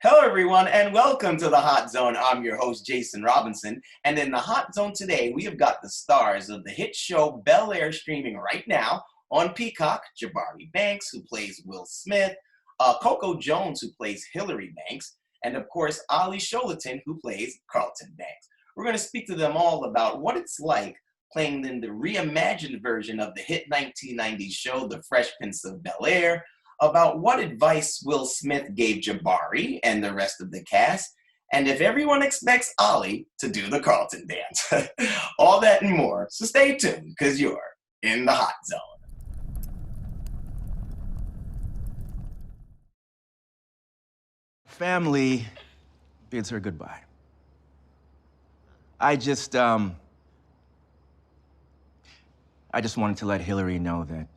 Hello, everyone, and welcome to the Hot Zone. I'm your host, Jason Robinson, and in the Hot Zone today, we have got the stars of the hit show Bel-Air streaming right now on Peacock, Jabari Banks, who plays Will Smith, Coco Jones, who plays Hillary Banks, and of course, Olly Sholotan, who plays Carlton Banks. We're going to speak to them all about what it's like playing in the reimagined version of the hit 1990s show, The Fresh Prince of Bel-Air, about what advice Will Smith gave Jabari and the rest of the cast, and if everyone expects Olly to do the Carlton dance. All that and more. So stay tuned, because you're in the Hot Zone. Family bids her goodbye. I just wanted to let Hillary know that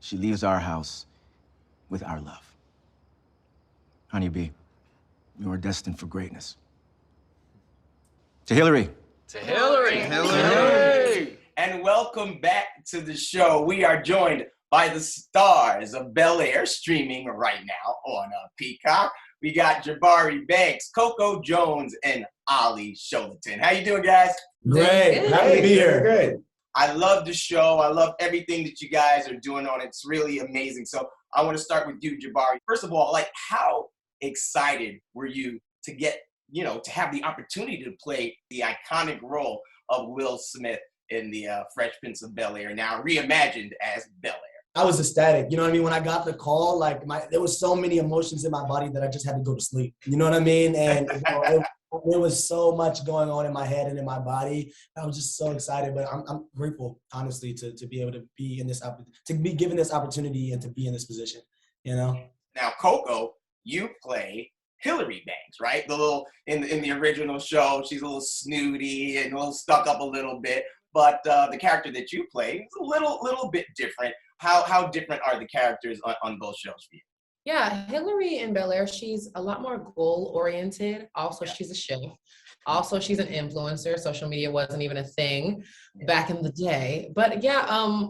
she leaves our house with our love. Honeybee, you are destined for greatness. To Hillary. To Hillary. Hillary. And welcome back to the show. We are joined by the stars of Bel-Air, streaming right now on Peacock. We got Jabari Banks, Coco Jones, and Olly Sholotan. How you doing, guys? Great. Happy to be here. Great. I love the show. I love everything that you guys are doing on it. It's really amazing. So I want to start with you, Jabari. First of all, how excited were you to get, to have the opportunity to play the iconic role of Will Smith in the Fresh Prince of Bel-Air, now reimagined as Bel-Air? I was ecstatic. You know what I mean? When I got the call, there was so many emotions in my body that I just had to go to sleep. You know what I mean? And there was so much going on in my head and in my body. I was just so excited, but I'm grateful, honestly, to be able to be in this, to be given this opportunity and to be in this position, Now, Coco, you play Hillary Banks, right? The little, in the original show, she's a little snooty and a little stuck up a little bit, but the character that you play is a little bit different. How different are the characters on both shows for you? Yeah, Hillary in Bel-Air, she's a lot more goal-oriented. Also, she's a chef. Also, she's an influencer. Social media wasn't even a thing back in the day. But yeah,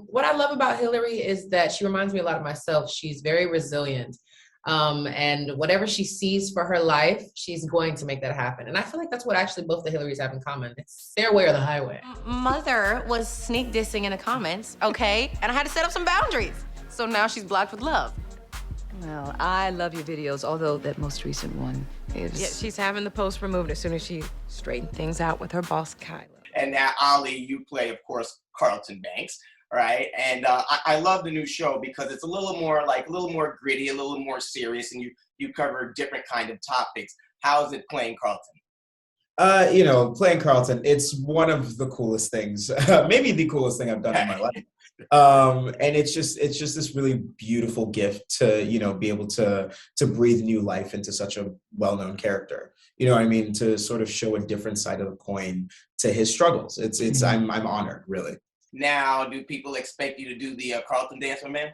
what I love about Hillary is that she reminds me a lot of myself. She's very resilient. And whatever she sees for her life, she's going to make that happen. And I feel like that's what actually both the Hillarys have in common. It's their way or the highway. Mother was sneak dissing in the comments, okay? And I had to set up some boundaries. So now she's blocked with love. Well, I love your videos, although that most recent one is... Yeah, she's having the post removed as soon as she straightened things out with her boss, Kyla. And now, Olly, you play, of course, Carlton Banks, right? And I love the new show because it's a little more gritty, a little more serious, and you cover different kind of topics. How is it playing Carlton? Playing Carlton, it's one of the coolest things, maybe the coolest thing I've done in my life. And it's just this really beautiful gift to, be able to breathe new life into such a well-known character. To sort of show a different side of the coin to his struggles. I'm honored, really. Now, do people expect you to do the Carlton dance, my man?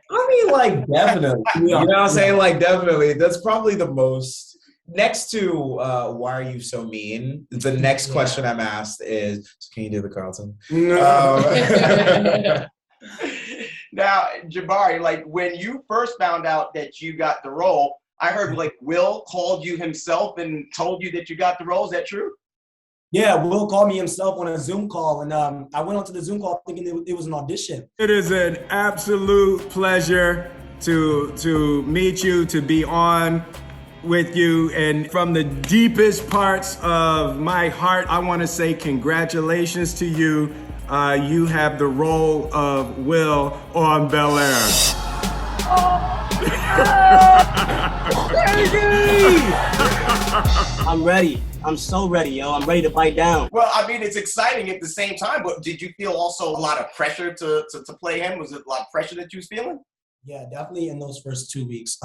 Definitely. You know what I'm saying? Definitely. That's probably the most... Next to why are you so mean? The next question I'm asked is, can you do the Carlton? No. Now, Jabari, when you first found out that you got the role, I heard Will called you himself and told you that you got the role. Is that true? Yeah, Will called me himself on a Zoom call, and I went onto the Zoom call thinking it was an audition. It is an absolute pleasure to meet you, to be on with you, and from the deepest parts of my heart, I want to say congratulations to you. You have the role of Will on Bel-Air. I'm ready. I'm so ready, yo. I'm ready to bite down. Well, it's exciting at the same time, but did you feel also a lot of pressure to play him? Was it a lot of pressure that you was feeling? Yeah, definitely in those first 2 weeks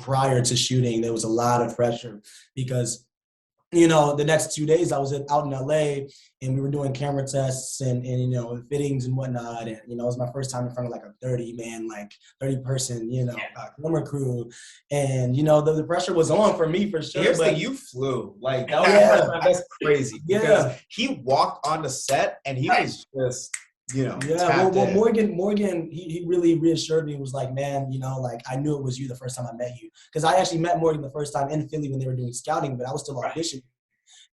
prior to shooting, there was a lot of pressure because, the next 2 days I was out in LA and we were doing camera tests and fittings and whatnot. And, it was my first time in front of a 30-person, camera crew. And, the pressure was on for me for sure. Here's the you flew. That's crazy. Yeah. Because he walked on the set and he was just you know, Yeah, tapped well, in. Morgan, he really reassured me. Was like, man, you know, like I knew it was you the first time I met you, because I actually met Morgan the first time in Philly when they were doing scouting, but I was still auditioning,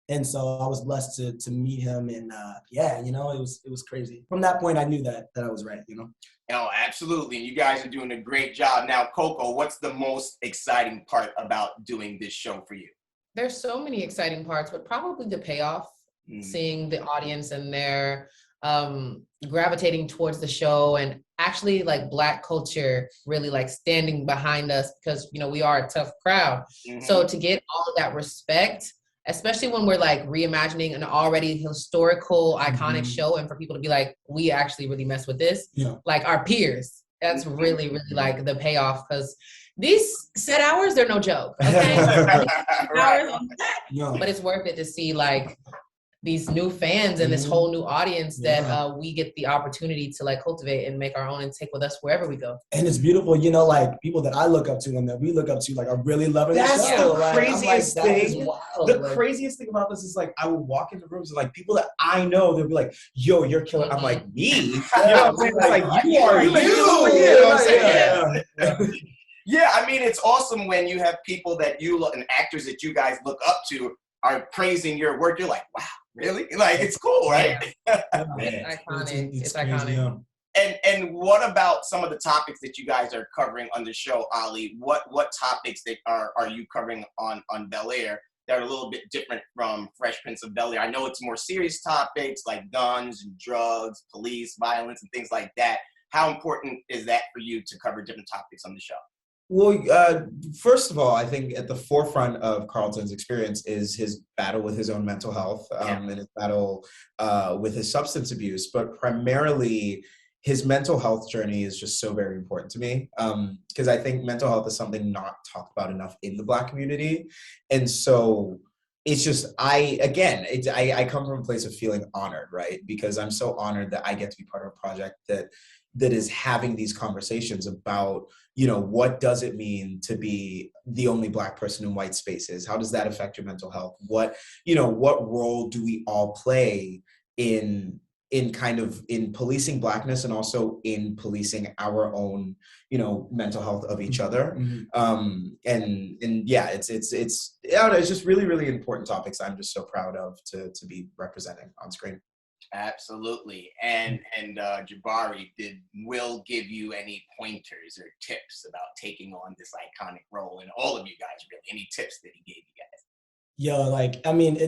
and so I was blessed to meet him, and yeah, you know, it was crazy. From that point, I knew that I was right, you know. Oh, absolutely. You guys are doing a great job. Now, Coco, what's the most exciting part about doing this show for you? There's so many exciting parts, but probably the payoff, seeing the audience and their gravitating towards the show, and actually like Black culture really like standing behind us, because you know we are a tough crowd. So to get all of that respect, especially when we're like reimagining an already historical iconic show, and for people to be like, we actually really mess with this, like our peers, that's really like the payoff, because these set hours, they're no joke, okay? Hours on that, but it's worth it to see like these new fans and this whole new audience that we get the opportunity to like cultivate and make our own and take with us wherever we go. And it's beautiful, you know, like people that I look up to and that we look up to, like, are really loving the show. That's the like, craziest I'm like, thing. The craziest thing about this is like I would walk into rooms and like people that I know, they'll be like, "Yo, you're killing." I'm like, "Me?" You know what I'm saying? It's like you are you. You know what I'm saying? Yeah, I mean, it's awesome when you have people that you look, and actors that you guys look up to are praising your work. You're like, wow, really? Like, it's cool, right? It's iconic. It's iconic. And what about some of the topics that you guys are covering on the show, Olly? What topics that are you covering on Bel-Air that are a little bit different from Fresh Prince of Bel-Air? I know it's more serious topics like guns and drugs, police violence, and things like that. How important is that for you to cover different topics on the show? Well, first of all, I think at the forefront of Carlton's experience is his battle with his own mental health and his battle with his substance abuse, but primarily his mental health journey is just so very important to me, because I think mental health is something not talked about enough in the Black community. And so it's just, I come from a place of feeling honored, right? Because I'm so honored that I get to be part of a project that is having these conversations about, you know, what does it mean to be the only Black person in white spaces? How does that affect your mental health? What role do we all play in policing Blackness and also in policing our own, you know, mental health of each other? And yeah, it's just really, really important topics I'm just so proud of to be representing on screen. Absolutely. And Jabari, did Will give you any pointers or tips about taking on this iconic role? And all of you guys, really, any tips that he gave you guys? Yo, like, I mean,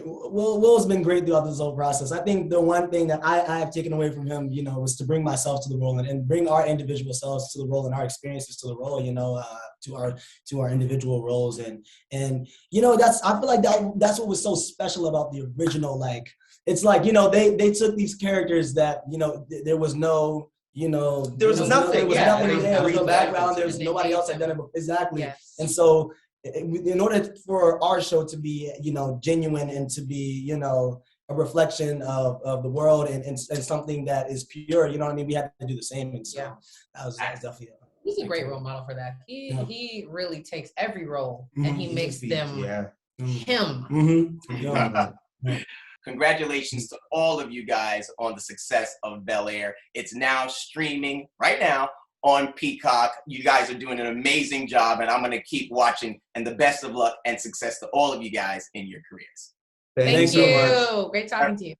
Will's been great throughout this whole process. I think the one thing that I have taken away from him, you know, was to bring myself to the role and bring our individual selves to the role and our experiences to the role, you know, to our individual roles. And you know, I feel like that's what was so special about the original. Like, it's like, you know, they took these characters that, you know, there was no, you know, there was nothing there. There was no background. There was nobody else had done it. Exactly. Yes. And so, in order for our show to be, you know, genuine and to be, you know, a reflection of the world and something that is pure, you know what I mean? We had to do the same. And so that was definitely he's a great role model for that. He really takes every role and he makes them him. Congratulations to all of you guys on the success of Bel-Air. It's now streaming right now on Peacock. You guys are doing an amazing job, and I'm going to keep watching. And the best of luck and success to all of you guys in your careers. Thank you. So much. Great talking to you.